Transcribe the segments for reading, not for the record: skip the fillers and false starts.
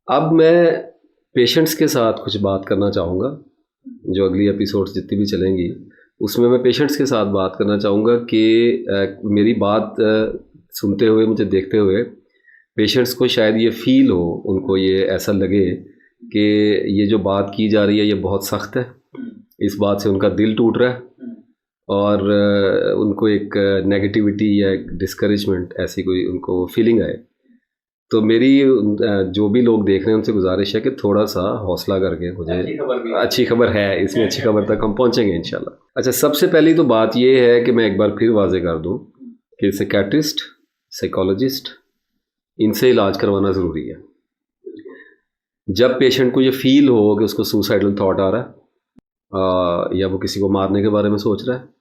اب میں پیشنٹس کے ساتھ کچھ بات کرنا چاہوں گا. جو اگلی ایپیسوڈس جتنی بھی چلیں گی اس میں پیشنٹس کے ساتھ بات کرنا چاہوں گا کہ میری بات سنتے ہوئے، مجھے دیکھتے ہوئے پیشنٹس کو شاید یہ فیل ہو، ان کو یہ ایسا لگے کہ یہ جو بات کی جا رہی ہے یہ بہت سخت ہے، اس بات سے ان کا دل ٹوٹ رہا ہے اور ان کو ایک نیگیٹیوٹی یا ایک ڈسکریجمنٹ ایسی کوئی ان کو فیلنگ آئے. تو میری جو بھی لوگ دیکھ رہے ہیں ان سے گزارش ہے کہ تھوڑا سا حوصلہ کر کے، مجھے اچھی خبر ہے اس میں، اچھی خبر تک ہم پہنچیں گے انشاءاللہ. اچھا، سب سے پہلی تو بات یہ ہے کہ میں ایک بار پھر واضح کر دوں کہ سائیکیٹرسٹ، سائیکالوجسٹ، ان سے علاج کروانا ضروری ہے. جب پیشنٹ کو یہ فیل ہو کہ اس کو سوسائڈل تھاٹ آ رہا ہے یا وہ کسی کو مارنے کے بارے میں سوچ رہا ہے،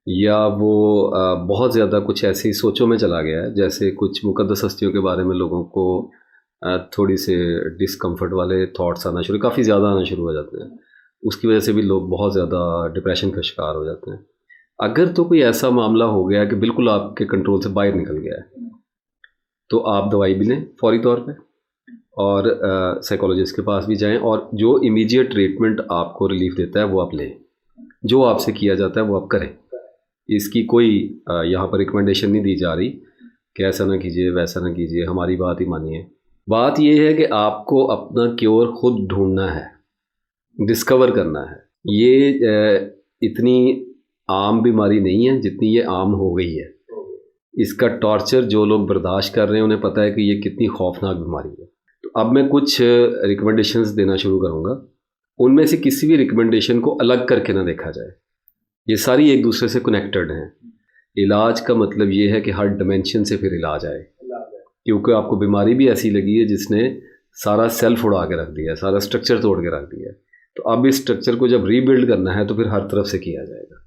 یا وہ بہت زیادہ کچھ ایسی سوچوں میں چلا گیا ہے، جیسے کچھ مقدس ہستیوں کے بارے میں لوگوں کو تھوڑی سے ڈسکمفرٹ والے تھاٹس آنا شروع، کافی زیادہ آنا شروع ہو جاتے ہیں. اس کی وجہ سے بھی لوگ بہت زیادہ ڈپریشن کا شکار ہو جاتے ہیں. اگر تو کوئی ایسا معاملہ ہو گیا کہ بالکل آپ کے کنٹرول سے باہر نکل گیا ہے تو آپ دوائی بھی لیں فوری طور پہ، اور سائیکالوجسٹ کے پاس بھی جائیں، اور جو امیجیٹ ٹریٹمنٹ آپ کو ریلیف دیتا ہے وہ آپ لیں. جو آپ سے کیا جاتا ہے وہ آپ کریں. اس کی کوئی یہاں پر ریکمنڈیشن نہیں دی جا رہی کہ ایسا نہ کیجیے ویسا نہ کیجیے، ہماری بات ہی مانیے. بات یہ ہے کہ آپ کو اپنا کیور خود ڈھونڈنا ہے، ڈسکور کرنا ہے. یہ اتنی عام بیماری نہیں ہے جتنی یہ عام ہو گئی ہے. اس کا ٹارچر جو لوگ برداشت کر رہے ہیں انہیں پتہ ہے کہ یہ کتنی خوفناک بیماری ہے. تو اب میں کچھ ریکمنڈیشنز دینا شروع کروں گا. ان میں سے کسی بھی ریکمنڈیشن کو الگ کر کے نہ دیکھا جائے، یہ ساری ایک دوسرے سے کنیکٹڈ ہیں. علاج کا مطلب یہ ہے کہ ہر ڈائمینشن سے پھر علاج آئے، کیونکہ آپ کو بیماری بھی ایسی لگی ہے جس نے سارا سیلف اڑا کے رکھ دیا ہے، سارا اسٹرکچر توڑ کے رکھ دیا ہے. تو اب اس اسٹرکچر کو جب ری بلڈ کرنا ہے تو پھر ہر طرف سے کیا جائے گا.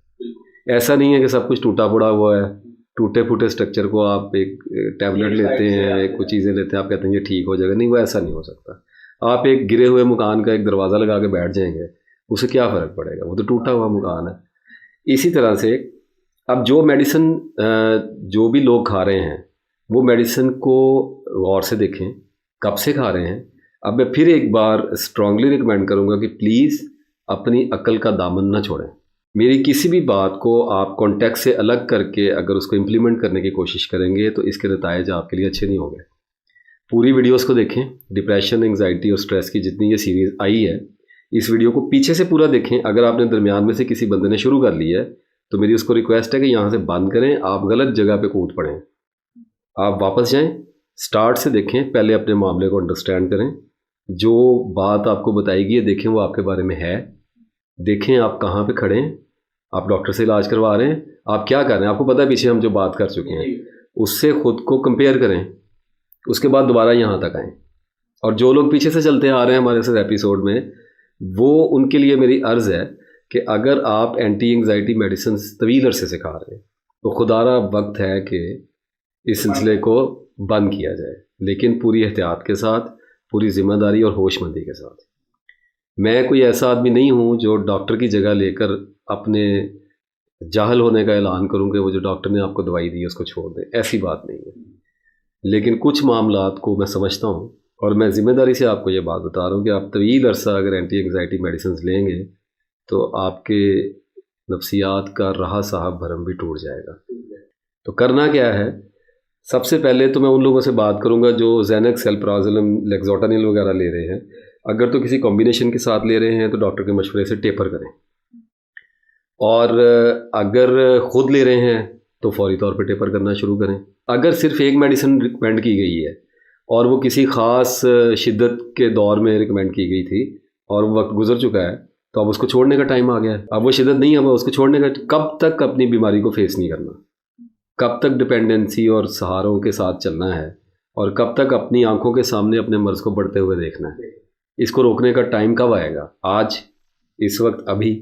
ایسا نہیں ہے کہ سب کچھ ٹوٹا پڑا ہوا ہے. ٹوٹے پھوٹے اسٹرکچر کو آپ ایک ٹیبلٹ لیتے ہیں، کچھ چیزیں لیتے ہیں، آپ کہتے ہیں یہ ٹھیک ہو جائے گا. نہیں، وہ ایسا نہیں ہو سکتا. آپ ایک گرے ہوئے مکان کا ایک دروازہ لگا کے بیٹھ جائیں گے، اسے کیا فرق پڑے گا؟ وہ تو ٹوٹا ہوا مکان ہے. اسی طرح سے اب جو میڈیسن جو بھی لوگ کھا رہے ہیں وہ میڈیسن کو غور سے دیکھیں کب سے کھا رہے ہیں. اب میں پھر ایک بار اسٹرانگلی ریکمینڈ کروں گا کہ پلیز اپنی عقل کا دامن نہ چھوڑیں. میری کسی بھی بات کو آپ کانٹیکٹ سے الگ کر کے اگر اس کو امپلیمنٹ کرنے کی کوشش کریں گے تو اس کے نتائج آپ کے لیے اچھے نہیں ہوں گے. پوری ویڈیوز کو دیکھیں. ڈپریشن، انگزائٹی اور سٹریس کی جتنی یہ سیریز آئی ہے، اس ویڈیو کو پیچھے سے پورا دیکھیں. اگر آپ نے درمیان میں سے کسی بندے نے شروع کر لی ہے تو میری اس کو ریکویسٹ ہے کہ یہاں سے بند کریں. آپ غلط جگہ پہ کود پڑیں. آپ واپس جائیں، سٹارٹ سے دیکھیں، پہلے اپنے معاملے کو انڈرسٹینڈ کریں. جو بات آپ کو بتائی گئی ہے دیکھیں وہ آپ کے بارے میں ہے. دیکھیں آپ کہاں پہ کھڑے ہیں. آپ ڈاکٹر سے علاج کروا رہے ہیں، آپ کیا کر رہے ہیں؟ آپ کو پتہ ہے پیچھے ہم جو بات کر چکے ہیں اس سے خود کو کمپیئر کریں. اس کے بعد دوبارہ یہاں تک آئیں. اور جو لوگ پیچھے سے چلتے آ رہے ہیں ہمارے ساتھ ایپیسوڈ میں، وہ ان کے لیے میری عرض ہے کہ اگر آپ اینٹی انگزائٹی میڈیسنز طویل عرصے سے کھا رہے ہیں تو خدا را وقت ہے کہ اس سلسلے کو بند کیا جائے، لیکن پوری احتیاط کے ساتھ، پوری ذمہ داری اور ہوش مندی کے ساتھ. میں کوئی ایسا آدمی نہیں ہوں جو ڈاکٹر کی جگہ لے کر اپنے جاہل ہونے کا اعلان کروں کہ وہ جو ڈاکٹر نے آپ کو دوائی دی ہے اس کو چھوڑ دیں. ایسی بات نہیں ہے. لیکن کچھ معاملات کو میں سمجھتا ہوں اور میں ذمہ داری سے آپ کو یہ بات بتا رہا ہوں کہ آپ طویل عرصہ اگر اینٹی انگزائٹی میڈیسنز لیں گے تو آپ کے نفسیات کا رہا صاحب بھرم بھی ٹوٹ جائے گا. تو کرنا کیا ہے؟ سب سے پہلے تو میں ان لوگوں سے بات کروں گا جو زینکس، الپرازولم، لیگزوٹانل وغیرہ لے رہے ہیں. اگر تو کسی کمبینیشن کے ساتھ لے رہے ہیں تو ڈاکٹر کے مشورے سے ٹیپر کریں، اور اگر خود لے رہے ہیں تو فوری طور پہ ٹیپر کرنا شروع کریں. اگر صرف ایک میڈیسن ریکمینڈ کی گئی ہے اور وہ کسی خاص شدت کے دور میں ریکمینڈ کی گئی تھی اور وقت گزر چکا ہے تو اب اس کو چھوڑنے کا ٹائم آ گیا ہے. اب وہ شدت نہیں ہے، اب اس کو چھوڑنے کا. کب تک اپنی بیماری کو فیس نہیں کرنا؟ کب تک ڈپینڈنسی اور سہاروں کے ساتھ چلنا ہے؟ اور کب تک اپنی آنکھوں کے سامنے اپنے مرض کو بڑھتے ہوئے دیکھنا ہے؟ اس کو روکنے کا ٹائم کب آئے گا؟ آج، اس وقت، ابھی.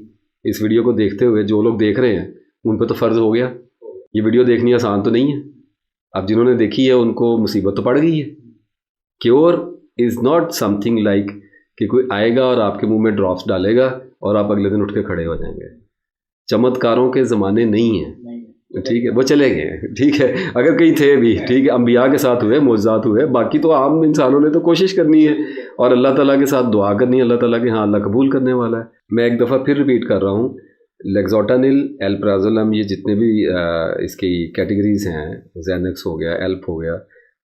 اس ویڈیو کو دیکھتے ہوئے جو لوگ دیکھ رہے ہیں ان پہ تو فرض ہو گیا. یہ ویڈیو دیکھنی آسان تو نہیں ہے. اب جنہوں نے دیکھی ہے ان کو مصیبت تو پڑ گئی ہے. Cure is not some thing like کہ کوئی آئے گا اور آپ کے منہ میں ڈراپس ڈالے گا اور آپ اگلے دن اٹھ کے کھڑے ہو جائیں گے. چمتکاروں کے زمانے نہیں ہیں. ٹھیک ہے وہ چلے گئے, ٹھیک ہے اگر کہیں تھے بھی, ٹھیک ہے انبیاء کے ساتھ ہوئے, معجزات ہوئے, باقی تو عام انسانوں نے تو کوشش کرنی ہے اور اللہ تعالیٰ کے ساتھ دعا کرنی ہے اللہ تعالیٰ کے, ہاں اللہ قبول کرنے والا ہے. میں ایک دفعہ پھر ریپیٹ کر رہا ہوں, لیگزوٹانل, الپرازولم, یہ جتنے بھی اس کی کیٹیگریز ہیں, زینکس ہو گیا, ایلپ ہو گیا,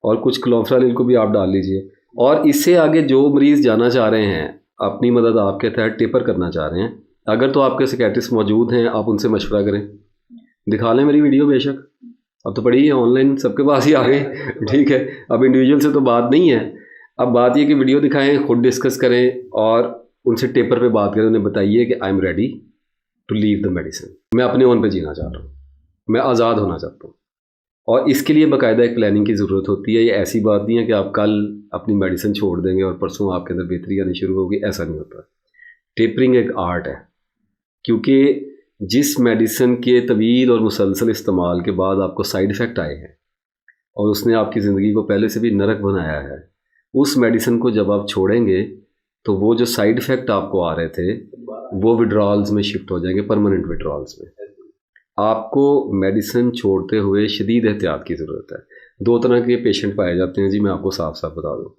اور کچھ کلوفرانل کو بھی آپ ڈال لیجئے. اور اس سے آگے جو مریض جانا چاہ رہے ہیں, اپنی مدد آپ کے تحت ٹیپر کرنا چاہ رہے ہیں, اگر تو آپ کے سیکیٹرسٹ موجود ہیں آپ ان سے مشورہ کریں, دکھا لیں میری ویڈیو بے شک, اب تو پڑھی ہے آن لائن سب کے پاس ہی آ گئی, ٹھیک ہے اب انڈیویجول سے تو بات نہیں ہے, اب بات یہ کہ ویڈیو دکھائیں, خود ڈسکس کریں اور ان سے ٹیپر پہ بات کریں, انہیں بتائیے کہ I am ready to leave the medicine, میں اپنے اون پہ جینا چاہ رہا ہوں, میں آزاد ہونا چاہتا ہوں. اور اس کے لیے باقاعدہ ایک پلاننگ کی ضرورت ہوتی ہے, یہ ایسی بات نہیں ہے کہ آپ کل اپنی میڈیسن چھوڑ دیں گے اور پرسوں آپ کے اندر بہتری آنی شروع ہوگی, ایسا نہیں ہوتا. ٹیپرنگ ایک آرٹ ہے, کیونکہ جس میڈیسن کے طویل اور مسلسل استعمال کے بعد آپ کو سائیڈ افیکٹ آئے ہیں اور اس نے آپ کی زندگی کو پہلے سے بھی نرک بنایا ہے, اس میڈیسن کو جب آپ چھوڑیں گے تو وہ جو سائیڈ افیکٹ آپ کو آ رہے تھے وہ وڈرالز میں شفٹ ہو جائیں گے, پرماننٹ وڈرالز میں. آپ کو میڈیسن چھوڑتے ہوئے شدید احتیاط کی ضرورت ہے. 2 طرح کے پیشنٹ پائے جاتے ہیں جی, میں آپ کو صاف صاف بتا دوں.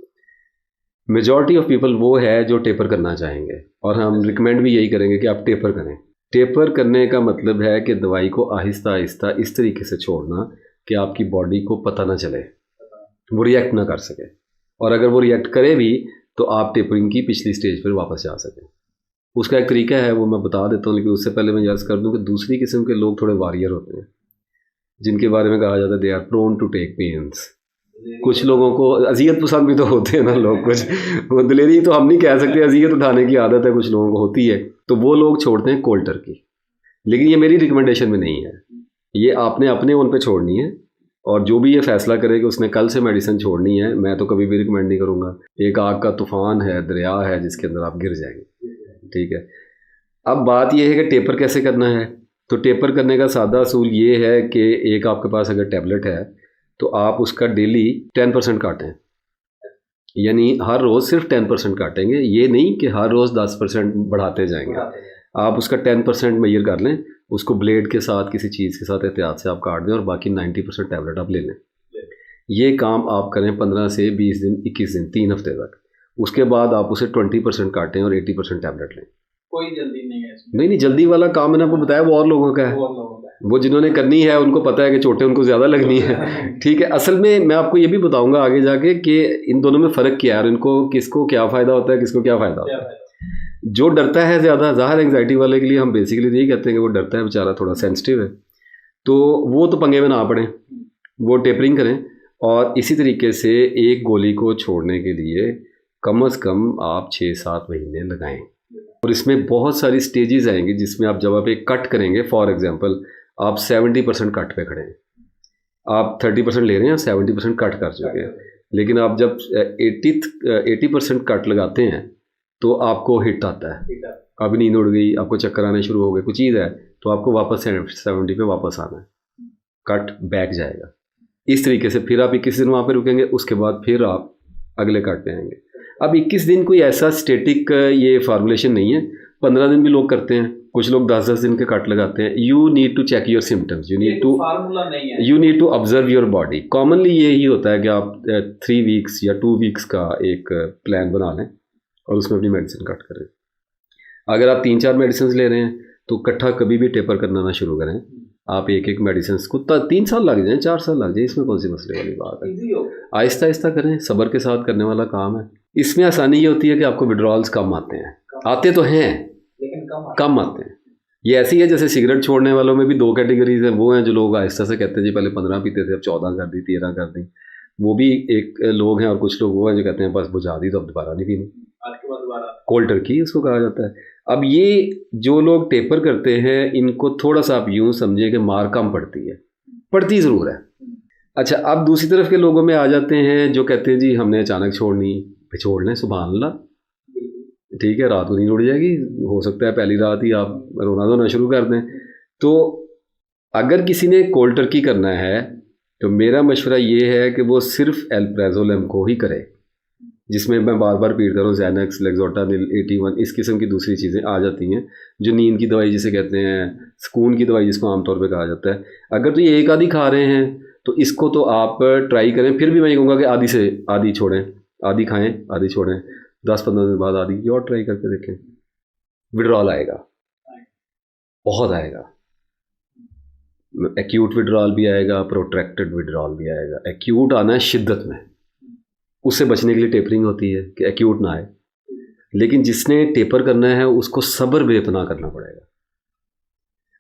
میجورٹی آف پیپل وہ ہے جو ٹیپر کرنا چاہیں گے, اور ہم ریکمینڈ بھی یہی کریں گے کہ آپ ٹیپر کریں. ٹیپر کرنے کا مطلب ہے کہ دوائی کو آہستہ آہستہ اس طریقے سے چھوڑنا کہ آپ کی باڈی کو پتہ نہ چلے, وہ ریئیکٹ نہ کر سکے, اور اگر وہ ریئیکٹ کرے بھی تو آپ ٹیپرنگ کی پچھلی سٹیج پر واپس جا سکیں. اس کا ایک طریقہ ہے, وہ میں بتا دیتا ہوں, لیکن اس سے پہلے میں یاد کر دوں کہ دوسری قسم کے لوگ تھوڑے واریر ہوتے ہیں, جن کے بارے میں کہا جاتا ہے they are prone to take پینس. کچھ لوگوں کو اذیت پسند بھی تو ہوتے ہیں نا لوگ, کچھ وہ دلیری تو ہم نہیں کہہ سکتے, اذیت اٹھانے کی عادت ہے کچھ لوگوں کو ہوتی ہے, تو وہ لوگ چھوڑتے ہیں کولڈ ٹرکی. لیکن یہ میری ریکمنڈیشن میں نہیں ہے, یہ آپ نے اپنے ان پہ چھوڑنی ہے, اور جو بھی یہ فیصلہ کرے کہ اس نے کل سے میڈیسن چھوڑنی ہے, میں تو کبھی بھی ریکمینڈ نہیں کروں گا. ایک آگ کا طوفان ہے, دریا ہے جس کے اندر آپ گر جائیں گے, ٹھیک ہے. اب بات یہ ہے کہ ٹیپر کیسے کرنا ہے. تو ٹیپر کرنے کا سادہ اصول یہ ہے کہ ایک آپ کے پاس اگر ٹیبلٹ ہے تو آپ اس کا ڈیلی 10% کاٹیں, یعنی ہر روز صرف 10% کاٹیں گے, یہ نہیں کہ ہر روز 10% بڑھاتے جائیں گے. آپ اس کا 10% میئر کر لیں, اس کو بلیڈ کے ساتھ کسی چیز کے ساتھ احتیاط سے آپ کاٹ دیں, اور باقی 90% ٹیبلٹ آپ لے لیں. یہ کام آپ کریں 15 سے 20 دن 21 دن 3 ہفتے تک. اس کے بعد آپ اسے 20% کاٹیں اور 80% ٹیبلٹ لیں. کوئی جلدی نہیں ہے, نہیں جلدی والا کام میں نے آپ کو بتایا وہ اور لوگوں کا ہے, وہ جنہوں نے کرنی ہے ان کو پتہ ہے کہ چوٹیں ان کو زیادہ لگنی ہے, ٹھیک ہے. اصل میں آپ کو یہ بھی بتاؤں گا آگے جا کے کہ ان دونوں میں فرق کیا ہے, اور ان کو کس کو کیا فائدہ ہوتا ہے, کس کو کیا فائدہ ہوتا ہے. جو ڈرتا ہے زیادہ, ظاہر اینگزائٹی والے کے لیے ہم بیسیکلی یہی کہتے ہیں کہ وہ ڈرتا ہے بیچارہ, تھوڑا سینسٹیو ہے, تو وہ تو پنگے میں نہ پڑیں, وہ ٹیپرنگ کریں. اور اسی طریقے سے ایک گولی کو چھوڑنے کے لیے کم از کم آپ 6-7 مہینے لگائیں. اور اس میں بہت ساری سٹیجز آئیں گی جس میں آپ جب آپ ایک کٹ کریں گے, فار ایگزامپل آپ 70% کٹ پہ کھڑے ہیں, آپ 30% لے رہے ہیں, 70% کٹ کر چکے ہیں, لیکن آپ جب 80% کٹ لگاتے ہیں تو آپ کو ہٹ آتا ہے, اب نیند اڑ گئی, آپ کو چکر آنے شروع ہو گئے, کچھ چیز ہے, تو آپ کو واپس 70 پہ واپس آنا ہے, کٹ بیک جائے گا. اس طریقے سے پھر آپ 21 دن وہاں پہ رکیں گے, اس کے بعد پھر آپ اگلے کٹ پہ آئیں گے. اب 21 دن کوئی ایسا اسٹیٹک یہ فارمولیشن نہیں ہے, 15 دن بھی لوگ کرتے ہیں, کچھ لوگ 10 دن کے کٹ لگاتے ہیں. You need to check your symptoms, you need to observe your body. Commonly یہی ہوتا ہے کہ آپ 3 ویکس یا 2 ویکس کا ایک پلان بنا لیں اور اس میں اپنی میڈیسن کٹ کریں. اگر آپ 3-4 میڈیسنز لے رہے ہیں تو اکٹھا کبھی بھی ٹیپر کرنا نہ شروع کریں. آپ ایک میڈیسنس کو 3 سال لگ جائیں, 4 سال لگ جائیں, اس میں کون سی مسئلے والی بات ہے. آہستہ آہستہ کریں, صبر کے ساتھ کرنے والا کام ہے. اس میں آسانی یہ ہوتی ہے کہ آپ کو وڈرالز کم آتے ہیں, آتے تو ہیں لیکن کم آتے ہیں. یہ ایسی ہے جیسے سگریٹ چھوڑنے والوں میں بھی 2 کیٹیگریز ہیں. وہ ہیں جو لوگ آہستہ سے کہتے ہیں جی پہلے 15 پیتے تھے اب 14 کر دی, 13 کر دی, وہ بھی ایک لوگ ہیں. اور کچھ لوگ وہ ہیں جو کہتے ہیں بس بجھا دی تو اب دوبارہ نہیں پینی, کولڈ ٹرکی اس کو کہا جاتا ہے. اب یہ جو لوگ ٹیپر کرتے ہیں ان کو تھوڑا سا آپ یوں سمجھیں کہ مار کم پڑتی ہے, پڑتی ضرور ہے. اچھا, اب دوسری طرف کے لوگوں میں آ جاتے ہیں جو کہتے ہیں جی ہم نے اچانک چھوڑنی, چھوڑ لیں سبحان اللہ, ٹھیک ہے, رات کو نیند اڑ جائے گی, ہو سکتا ہے پہلی رات ہی آپ رونا دھونا شروع کر دیں. تو اگر کسی نے کولڈ ٹرکی کرنا ہے تو میرا مشورہ یہ ہے کہ وہ صرف الپرازولم کو ہی کرے, جس میں میں بار بار ریپیٹ کر رہا ہوں زینکس لیگزوٹانل 81 اس قسم کی دوسری چیزیں آ جاتی ہیں جو نیند کی دوائی جسے کہتے ہیں, سکون کی دوائی جس کو عام طور پہ کہا جاتا ہے. اگر تو یہ ایک آدھی کھا رہے ہیں تو اس کو تو آپ ٹرائی کریں. پھر بھی میں یہ کہوں گا کہ آدھی سے آدھی چھوڑیں, آدھی کھائیں آدھی چھوڑیں, 10-15 دن بعد آدھی اور ٹرائی کر کے دیکھیں. وڈرال آئے گا, بہت آئے گا. ایکیوٹ وڈرال بھی آئے گا, پروٹریکٹڈ وڈرال بھی آئے گا. ایکیوٹ آنا ہے شدت میں, اس سے بچنے کے لیے ٹیپرنگ ہوتی ہے کہ ایکیوٹ نہ آئے. لیکن جس نے ٹیپر کرنا ہے اس کو صبر بے پناہ کرنا پڑے گا.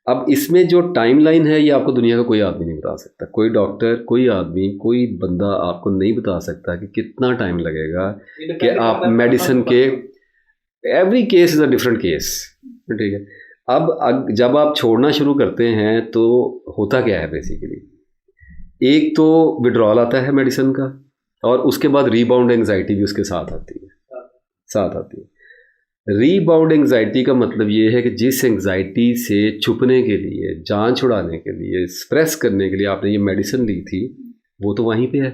اب اس میں جو ٹائم لائن ہے یہ آپ کو دنیا کا کوئی آدمی نہیں بتا سکتا. کوئی ڈاکٹر, کوئی آدمی, کوئی بندہ آپ کو نہیں بتا سکتا کہ کتنا ٹائم لگے گا کہ آپ میڈیسن کے, every case is a different case. ٹھیک ہے. اب جب آپ چھوڑنا شروع کرتے ہیں تو ہوتا کیا ہے بیسیکلی, ایک تو وڈرال آتا ہے میڈیسن کا, اور اس کے بعد ری باؤنڈ انگزائٹی بھی اس کے ساتھ آتی ہے. ری باؤنڈ انگزائٹی کا مطلب یہ ہے کہ جس انگزائٹی سے چھپنے کے لیے, جان چھڑانے کے لیے, سپریس کرنے کے لیے آپ نے یہ میڈیسن لی تھی, وہ تو وہیں پہ ہے.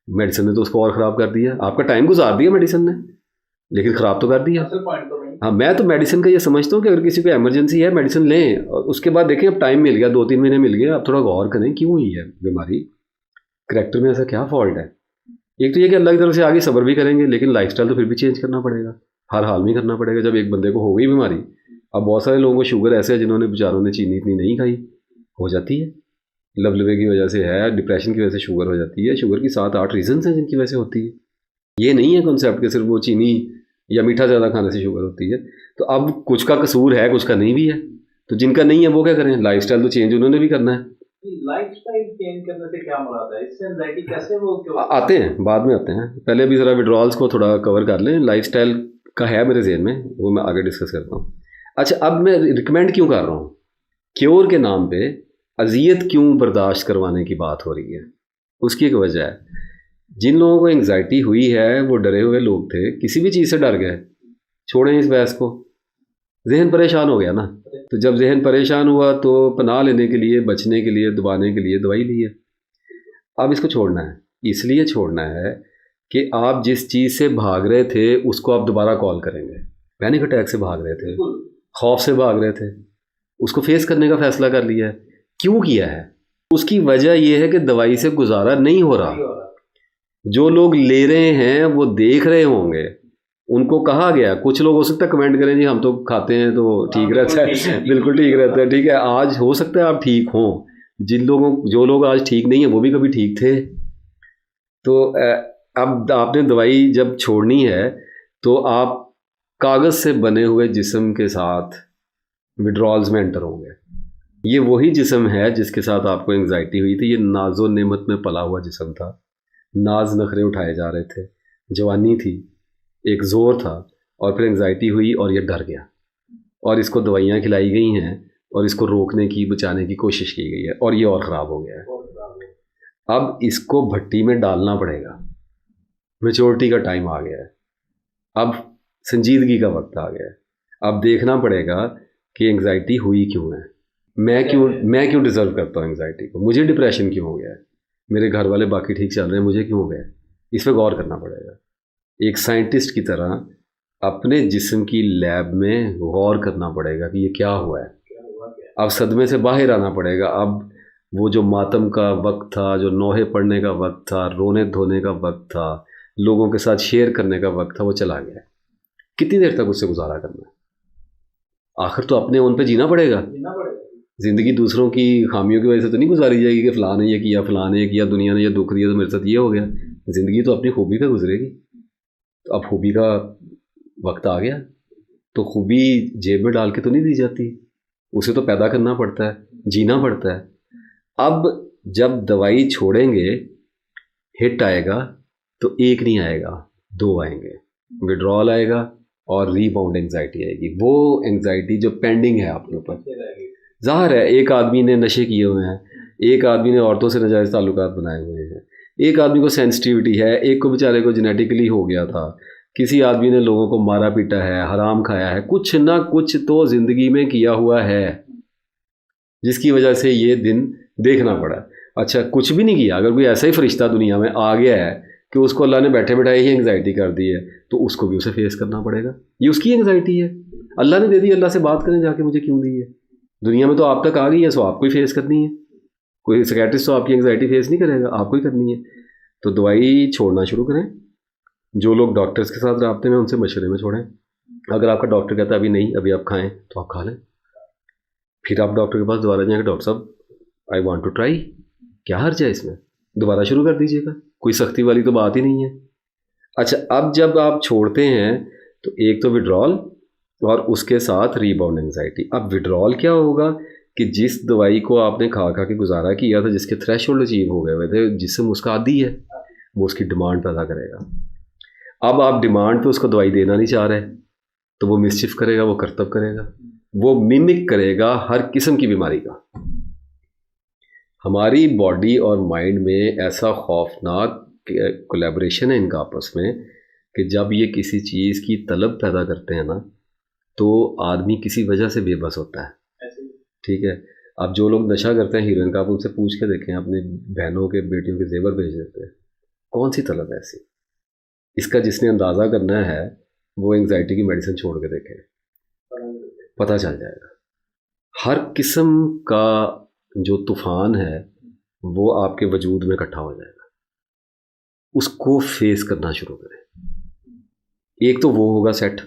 میڈیسن نے تو اس کو اور خراب کر دیا. آپ کا ٹائم گزار دیا میڈیسن نے, لیکن خراب تو کر دیا. ہاں, میں تو میڈیسن کا یہ سمجھتا ہوں کہ اگر کسی کو ایمرجنسی ہے میڈیسن لیں, اور اس کے بعد دیکھیں اب ٹائم مل گیا, 2-3 مہینے مل گئے, آپ تھوڑا غور کریں کیوں ہوئی ہے بیماری, کریکٹر میں ایسا کیا فالٹ ہے. ایک تو یہ کہ اللہ کی طرف سے آگے صبر بھی کریں گے, لیکن لائف اسٹائل تو پھر بھی چینج کرنا پڑے گا, ہر حال میں کرنا پڑے گا. جب ایک بندے کو ہو گئی بیماری, اب بہت سارے لوگوں کو شوگر ایسے ہے جنہوں نے بیچاروں نے چینی اتنی نہیں کھائی, ہو جاتی ہے, لبلبے کی وجہ سے ہے, ڈپریشن کی وجہ سے شوگر ہو جاتی ہے. شوگر کی 7-8 ریزنس ہیں جن کی وجہ سے ہوتی ہے. یہ نہیں ہے کنسیپٹ کہ صرف وہ چینی یا میٹھا زیادہ کھانے سے شوگر ہوتی ہے. تو اب کچھ کا قصور ہے, کچھ کا نہیں بھی ہے. تو جن کا نہیں ہے وہ کیا کریں, لائف اسٹائل تو چینج انہوں نے بھی کرنا ہے. لائف اسٹائل چینج کرنے سے کیا مراد ہے, اس سے انزائٹی کیسے وہ آتے ہیں, بعد میں آتے ہیں. پہلے ابھی ذرا وڈرالس کو تھوڑا کور کر لیں. لائف اسٹائل کا ہے میرے ذہن میں, وہ میں آگے ڈسکس کرتا ہوں. اچھا, اب میں ریکمینڈ کیوں کر رہا ہوں, کیور کے نام پہ اذیت کیوں برداشت کروانے کی بات ہو رہی ہے. اس کی ایک وجہ ہے, جن لوگوں کو انگزائٹی ہوئی ہے وہ ڈرے ہوئے لوگ تھے, کسی بھی چیز سے ڈر گئے, چھوڑیں اس بحث کو, ذہن پریشان ہو گیا نا. تو جب ذہن پریشان ہوا تو پناہ لینے کے لیے, بچنے کے لیے, دبانے کے لیے دوائی لی ہے. اب اس کو چھوڑنا ہے, اس لیے چھوڑنا ہے کہ آپ جس چیز سے بھاگ رہے تھے اس کو آپ دوبارہ کال کریں گے. پینک اٹیک سے بھاگ رہے تھے, خوف سے بھاگ رہے تھے, اس کو فیس کرنے کا فیصلہ کر لیا ہے. کیوں کیا ہے؟ اس کی وجہ یہ ہے کہ دوائی سے گزارا نہیں ہو رہا. جو لوگ لے رہے ہیں وہ دیکھ رہے ہوں گے, ان کو کہا گیا, کچھ لوگ ہو سکتا ہے کمنٹ کریں جی ہم تو کھاتے ہیں تو ٹھیک رہتا ہے, بالکل ٹھیک رہتا ہے. ٹھیک ہے, آج ہو سکتا ہے آپ ٹھیک ہوں, جو لوگ آج ٹھیک نہیں ہیں وہ بھی کبھی ٹھیک تھے. تو اب آپ نے دوائی جب چھوڑنی ہے تو آپ کاغذ سے بنے ہوئے جسم کے ساتھ وڈرالز میں انٹر ہوں گے. یہ وہی جسم ہے جس کے ساتھ آپ کو انگزائٹی ہوئی تھی. یہ ناز و نعمت میں پلا ہوا جسم تھا, ناز نخرے اٹھائے جا رہے تھے, جوانی تھی, ایک زور تھا, اور پھر انگزائٹی ہوئی اور یہ ڈر گیا, اور اس کو دوائیاں کھلائی گئی ہیں اور اس کو روکنے کی, بچانے کی کوشش کی گئی ہے, اور یہ اور خراب ہو گیا ہے. اب اس کو بھٹی میں ڈالنا پڑے گا. میچورٹی کا ٹائم آ گیا ہے, اب سنجیدگی کا وقت آ گیا ہے. اب دیکھنا پڑے گا کہ انگزائٹی ہوئی کیوں ہے, میں کیوں ڈیزرو کرتا ہوں انگزائٹی کو, مجھے ڈپریشن کیوں ہو گیا ہے, میرے گھر والے باقی ٹھیک چل رہے ہیں, مجھے کیوں ہو گیا ہے. اس پہ غور کرنا پڑے گا. ایک سائنٹسٹ کی طرح اپنے جسم کی لیب میں غور کرنا پڑے گا کہ یہ کیا ہوا ہے. اب صدمے سے باہر آنا پڑے گا. اب وہ جو ماتم کا وقت تھا, جو نوحے پڑھنے کا وقت تھا, رونے دھونے کا وقت تھا, لوگوں کے ساتھ شیئر کرنے کا وقت تھا, وہ چلا گیا. کتنی دیر تک اس سے گزارا کرنا ہے؟ آخر تو اپنے ان پہ جینا پڑے گا. زندگی دوسروں کی خامیوں کی وجہ سے تو نہیں گزاری جائے گی کہ فلاں نے یہ کیا, فلاں نے یہ کیا, دنیا نے یہ دکھ دیا تو میرے ساتھ یہ ہو گیا. زندگی تو اپنی خوبی پہ گزرے گی. تو اب خوبی کا وقت آ گیا, تو خوبی جیب میں ڈال کے تو نہیں دی جاتی, اسے تو پیدا کرنا پڑتا ہے, جینا پڑتا ہے. اب جب دوائی چھوڑیں گے, ہٹ آئے گا تو ایک نہیں آئے گا, 2 آئیں گے. وڈرال آئے گا اور ری باؤنڈ انگزائٹی آئے گی. وہ انگزائٹی جو پینڈنگ ہے آپ کے اوپر. ظاہر ہے ایک آدمی نے نشے کیے ہوئے ہیں, ایک آدمی نے عورتوں سے ناجائز تعلقات بنائے ہوئے ہیں, ایک آدمی کو سینسٹیوٹی ہے, ایک کو بیچارے کو جینیٹیکلی ہو گیا تھا, کسی آدمی نے لوگوں کو مارا پیٹا ہے, حرام کھایا ہے, کچھ نہ کچھ تو زندگی میں کیا ہوا ہے جس کی وجہ سے یہ دن دیکھنا پڑا. اچھا, کچھ بھی نہیں کیا, اگر کوئی ایسا ہی فرشتہ دنیا میں آ گیا ہے کہ اس کو اللہ نے بیٹھے بیٹھائے ہی انگزائٹی کر دی ہے تو اس کو بھی اسے فیس کرنا پڑے گا. یہ اس کی انگزائٹی ہے, اللہ نے دے دی, اللہ سے بات کریں جا کے, مجھے کیوں دی ہے. دنیا میں تو آپ تک آ گئی ہے, سو آپ کو ہی فیس کرنی ہے. کوئی سیکیٹرسٹ تو آپ کی انگزائٹی فیس نہیں کرے گا, آپ کو ہی کرنی ہے. تو دوائی چھوڑنا شروع کریں. جو لوگ ڈاکٹرز کے ساتھ رابطے میں ان سے مشورے میں چھوڑیں. اگر آپ کا ڈاکٹر کہتا ہے ابھی نہیں, ابھی آپ کھائیں, تو آپ کھا لیں. پھر آپ ڈاکٹر کے پاس دوبارہ جائیں کہ ڈاکٹر صاحب آئی وانٹ ٹو ٹرائی, کیا حرج ہے اس میں, دوبارہ شروع کر دیجیے گا, کوئی سختی والی تو بات ہی نہیں ہے. اچھا, اب جب آپ چھوڑتے ہیں تو ایک تو وڈرال اور اس کے ساتھ ریباؤنڈ انگزائٹی. اب وڈرال کیا ہوگا کہ جس دوائی کو آپ نے کھا کھا کے گزارا کیا تھا, جس کے تھریش ہولڈ اچیو ہو گئے ہوئے تھے, جسم اس کا عادی ہے, وہ اس کی ڈیمانڈ پیدا کرے گا. اب آپ ڈیمانڈ پہ اس کو دوائی دینا نہیں چاہ رہے تو وہ مسچف کرے گا, وہ کرتب کرے گا, وہ میمک کرے گا ہر قسم کی بیماری کا. ہماری باڈی اور مائنڈ میں ایسا خوفناک کولیبریشن ہے ان کا آپس میں کہ جب یہ کسی چیز کی طلب پیدا کرتے ہیں نا تو آدمی کسی وجہ سے بے بس ہوتا ہے. ٹھیک ہے, اب جو لوگ نشہ کرتے ہیں ہیروئن کا, آپ ان سے پوچھ کے دیکھیں, اپنے بہنوں کے بیٹیوں کے زیور بھیج دیتے ہیں, کون سی طلب ہے ایسی. اس کا جس نے اندازہ کرنا ہے وہ انگزائٹی کی میڈیسن چھوڑ کے دیکھیں, پتہ چل جائے گا. ہر قسم کا جو طوفان ہے وہ آپ کے وجود میں اکٹھا ہو جائے گا, اس کو فیس کرنا شروع کریں. ایک تو وہ ہوگا سیٹ,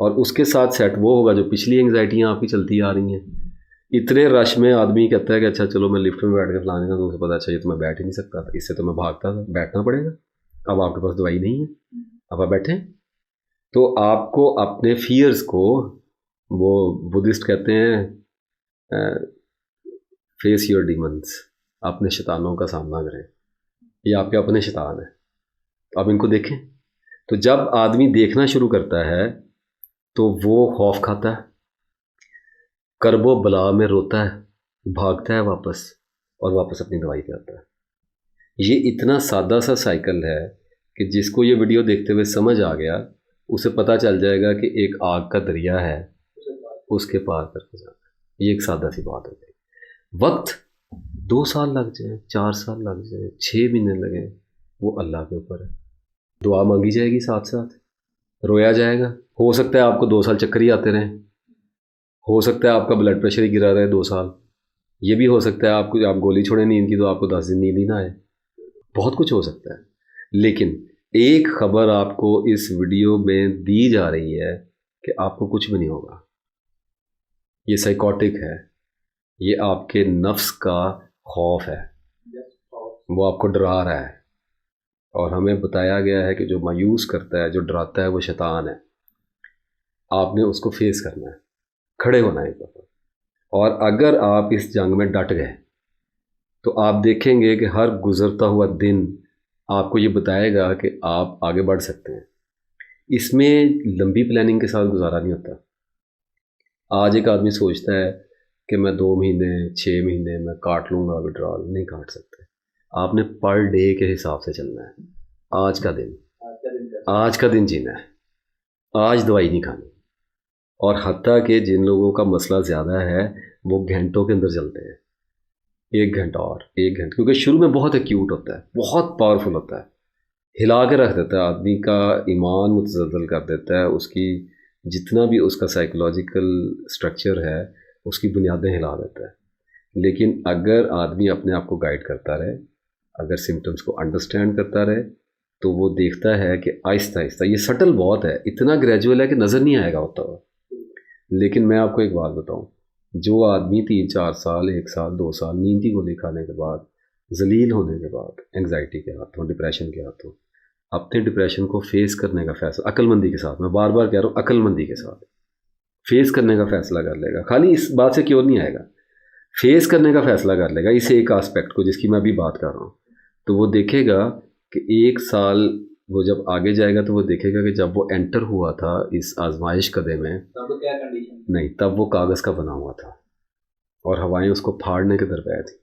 اور اس کے ساتھ سیٹ وہ ہوگا جو پچھلی انگزائٹیاں آپ کی چلتی آ رہی ہیں. اتنے رش میں آدمی کہتا ہے کہ اچھا چلو میں لفٹ میں بیٹھ کے فلانے کا, تو اسے پتا چاہیے تو میں بیٹھ ہی نہیں سکتا تھا, اس سے تو میں بھاگتا تھا, بیٹھنا پڑے گا. اب آپ کے پاس دوائی نہیں ہے, اب آپ بیٹھیں. تو آپ کو اپنے فیئرز کو, وہ بدھسٹ کہتے ہیں فیس یور ڈیمنس, اپنے شیطانوں کا سامنا کریں. یہ آپ کے اپنے شیطان ہیں, اب ان کو دیکھیں. تو جب آدمی دیکھنا شروع کرتا ہے تو وہ خوف کھاتا ہے, کرب و بلا میں روتا ہے, بھاگتا ہے واپس, اور واپس اپنی دوائی پہ آتا ہے. یہ اتنا سادہ سا سائیکل ہے کہ جس کو یہ ویڈیو دیکھتے ہوئے سمجھ آ گیا اسے پتہ چل جائے گا کہ ایک آگ کا دریا ہے, اس کے پار کر کے جانا. یہ ایک سادہ سی بات ہوتی ہے. وقت 2 سال لگ جائیں, 4 سال لگ جائیں, 6 مہینے لگیں, وہ اللہ کے اوپر ہے. دعا مانگی جائے گی, ساتھ ساتھ رویا جائے گا. ہو سکتا ہے آپ کو 2 سال چکر ہی آتے رہیں, ہو سکتا ہے آپ کا بلڈ پریشر ہی گرا رہے 2 سال. یہ بھی ہو سکتا ہے آپ گولی چھوڑیں نیند کی تو آپ کو 10 دن نیند ہی نہ آئے. بہت کچھ ہو سکتا ہے. لیکن ایک خبر آپ کو اس ویڈیو میں دی جا رہی ہے کہ آپ کو کچھ بھی نہیں ہوگا. یہ سائیکوٹک ہے, یہ آپ کے نفس کا خوف ہے, وہ آپ کو ڈرا رہا ہے. اور ہمیں بتایا گیا ہے کہ جو مایوس کرتا ہے, جو ڈراتا ہے, وہ شیطان ہے. آپ نے اس کو فیس کرنا ہے, کھڑے ہونا ہے ایک دفعہ. اور اگر آپ اس جنگ میں ڈٹ گئے تو آپ دیکھیں گے کہ ہر گزرتا ہوا دن آپ کو یہ بتائے گا کہ آپ آگے بڑھ سکتے ہیں. اس میں لمبی پلاننگ کے ساتھ گزارا نہیں ہوتا. آج ایک آدمی سوچتا ہے کہ میں 2 مہینے 6 مہینے میں کاٹ لوں گا وڈرال, نہیں کاٹ سکتے. آپ نے پر ڈے کے حساب سے چلنا ہے. آج کا دن جینا ہے, آج دوائی نہیں کھانی. اور حتیٰ کہ جن لوگوں کا مسئلہ زیادہ ہے وہ گھنٹوں کے اندر چلتے ہیں, 1 گھنٹہ اور 1 گھنٹہ, کیونکہ شروع میں بہت ایکیوٹ ہوتا ہے, بہت پاورفل ہوتا ہے, ہلا کے رکھ دیتا ہے آدمی کا ایمان متزلزل کر دیتا ہے. اس کی جتنا بھی اس کا سائیکولوجیکل سٹرکچر ہے اس کی بنیادیں ہلا دیتا ہے. لیکن اگر آدمی اپنے آپ کو گائیڈ کرتا رہے, اگر سمٹمز کو انڈرسٹینڈ کرتا رہے, تو وہ دیکھتا ہے کہ آہستہ آہستہ, یہ سٹل بہت ہے, اتنا گریجول ہے کہ نظر نہیں آئے گا ہوتا ہوا. لیکن میں آپ کو ایک بات بتاؤں, جو آدمی 3-4 سال 1 سال 2 سال نیند کی گولی کھانے کے بعد, ذلیل ہونے کے بعد, انگزائٹی کے ہاتھوں, ڈپریشن کے ہاتھوں, اپنے ڈپریشن کو فیس کرنے کا فیصلہ عقل مندی کے ساتھ, میں بار بار کہہ رہا ہوں عقل مندی کے ساتھ فیس کرنے کا فیصلہ کر لے گا, خالی اس بات سے کیوں نہیں آئے گا, فیس کرنے کا فیصلہ کر لے گا اس ایک آسپیکٹ کو جس کی میں ابھی بات کر رہا ہوں, تو وہ دیکھے گا کہ 1 سال وہ جب آگے جائے گا تو وہ دیکھے گا کہ جب وہ انٹر ہوا تھا اس آزمائش قدے میں, نہیں تب وہ کاغذ کا بنا ہوا تھا اور ہوائیں اس کو پھاڑنے کے درپے تھی,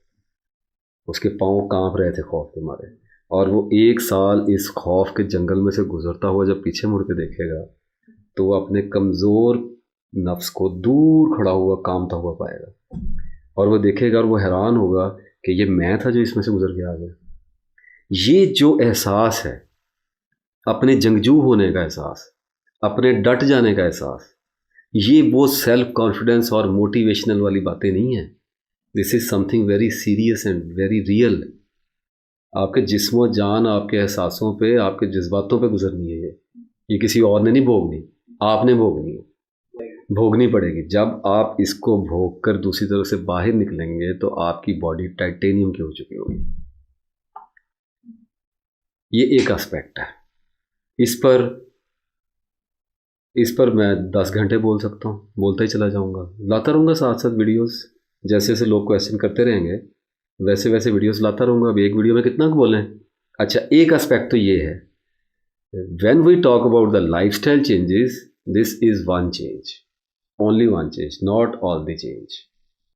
اس کے پاؤں کانپ رہے تھے خوف کے مارے. اور وہ 1 سال اس خوف کے جنگل میں سے گزرتا ہوا جب پیچھے مڑ کے دیکھے گا تو وہ اپنے کمزور نفس کو دور کھڑا ہوا کامتا ہوا پائے گا, اور وہ دیکھے گا اور وہ حیران ہوگا کہ یہ میں تھا جو اس میں سے گزر کے آ گیا. یہ جو احساس ہے اپنے جنگجو ہونے کا احساس، اپنے ڈٹ جانے کا احساس، یہ وہ سیلف کانفیڈنس اور موٹیویشنل والی باتیں نہیں ہیں. This is something very serious and very real. آپ کے جسم و جان، آپ کے احساسوں پہ، آپ کے جذباتوں پہ گزرنی ہے. یہ کسی اور نے نہیں بھوگنی، آپ نے بھوگنی ہے، بھوگنی پڑے گی. جب آپ اس کو بھوگ کر دوسری طرف سے باہر نکلیں گے تو آپ کی باڈی ٹائٹینیم کی ہو چکی ہوگی. یہ ایک اسپیکٹ ہے. اس پر میں 10 گھنٹے بول سکتا ہوں، بولتا ہی چلا جاؤں گا، لاتا رہوں گا ساتھ ساتھ ویڈیوز. جیسے جیسے لوگ کویسچن کرتے رہیں گے ویسے ویسے ویڈیوز لاتا رہوں گا. اب ایک ویڈیو میں کتنا بولیں. اچھا، ایک اسپیکٹ تو یہ ہے، when we talk about the lifestyle changes, this is one change, only one change, not all the change.